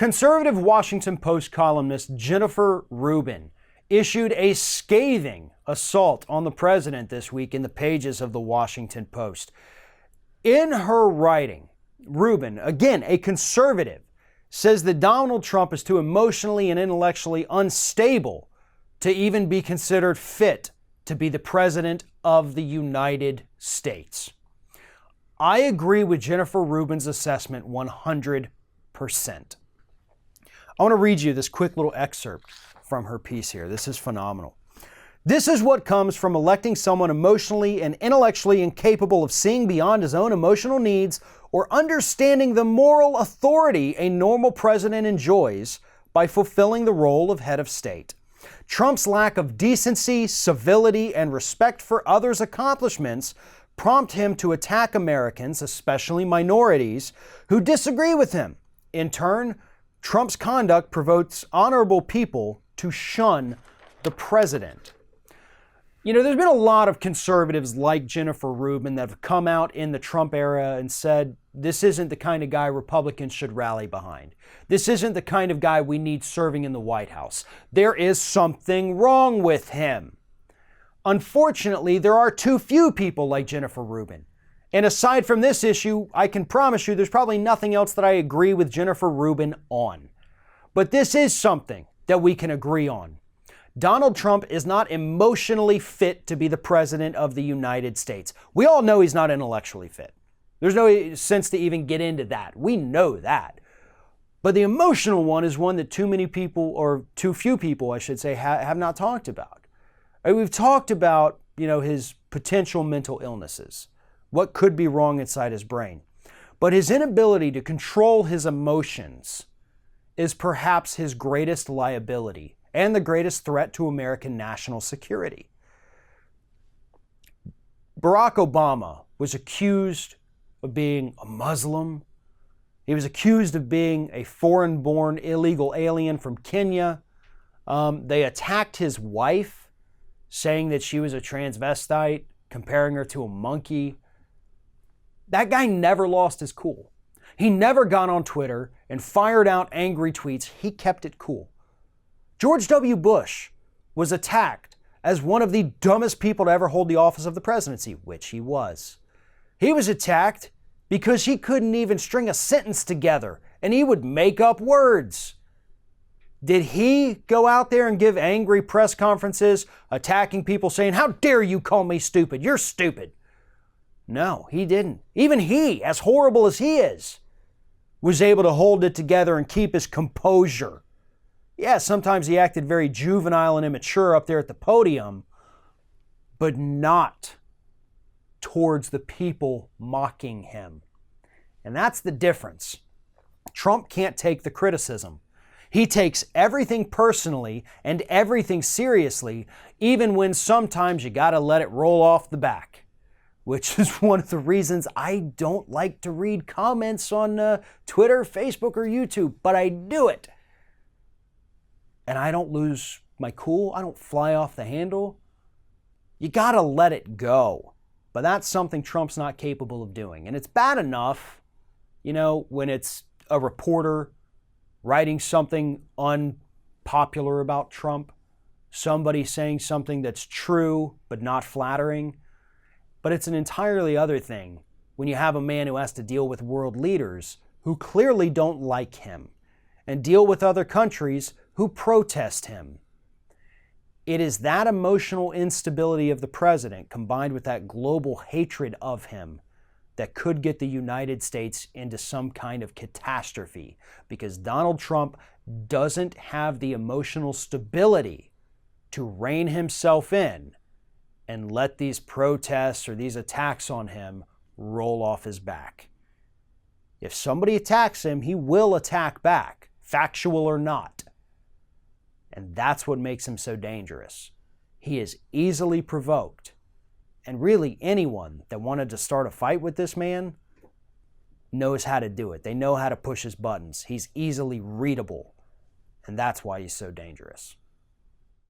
Conservative Washington Post columnist Jennifer Rubin issued a scathing assault on the president this week in the pages of the Washington Post. In her writing, Rubin, again a conservative, says that Donald Trump is too emotionally and intellectually unstable to even be considered fit to be the president of the United States. I agree with Jennifer Rubin's assessment 100%. I want to read you this quick little excerpt from her piece here. This is phenomenal. This is what comes from electing someone emotionally and intellectually incapable of seeing beyond his own emotional needs or understanding the moral authority a normal president enjoys by fulfilling the role of head of state. Trump's lack of decency, civility, and respect for others' accomplishments prompt him to attack Americans, especially minorities, who disagree with him. In turn, Trump's conduct provokes honorable people to shun the president. You know, there's been a lot of conservatives like Jennifer Rubin that have come out in the Trump era and said, this isn't the kind of guy Republicans should rally behind. This isn't the kind of guy we need serving in the White House. There is something wrong with him. Unfortunately, there are too few people like Jennifer Rubin. And aside from this issue, I can promise you there's probably nothing else that I agree with Jennifer Rubin on. But this is something that we can agree on. Donald Trump is not emotionally fit to be the president of the United States. We all know he's not intellectually fit. There's no sense to even get into that. We know that. But the emotional one is one that too many people, or too few people, I should say, have not talked about. We've talked about, his potential mental illnesses. What could be wrong inside his brain. But his inability to control his emotions is perhaps his greatest liability and the greatest threat to American national security. Barack Obama was accused of being a Muslim. He was accused of being a foreign-born illegal alien from Kenya. They attacked his wife, saying that she was a transvestite, comparing her to a monkey. That guy never lost his cool. He never got on Twitter and fired out angry tweets. He kept it cool. George W. Bush was attacked as one of the dumbest people to ever hold the office of the presidency, which he was. He was attacked because he couldn't even string a sentence together, and he would make up words. Did he go out there and give angry press conferences attacking people saying, "How dare you call me stupid? You're stupid." No, he didn't. Even he, as horrible as he is, was able to hold it together and keep his composure. Yeah, sometimes he acted very juvenile and immature up there at the podium, but not towards the people mocking him. And that's the difference. Trump can't take the criticism. He takes everything personally and everything seriously, even when sometimes you gotta let it roll off the back. Which is one of the reasons I don't like to read comments on Twitter, Facebook, or YouTube, but I do it. And I don't lose my cool. I don't fly off the handle. You gotta let it go. But that's something Trump's not capable of doing. And it's bad enough, when it's a reporter writing something unpopular about Trump, somebody saying something that's true but not flattering. But it's an entirely other thing when you have a man who has to deal with world leaders who clearly don't like him and deal with other countries who protest him. It is that emotional instability of the president combined with that global hatred of him that could get the United States into some kind of catastrophe, because Donald Trump doesn't have the emotional stability to rein himself in and let these protests or these attacks on him roll off his back. If somebody attacks him, he will attack back, factual or not. And that's what makes him so dangerous. He is easily provoked. And really anyone that wanted to start a fight with this man knows how to do it. They know how to push his buttons. He's easily readable. And that's why he's so dangerous.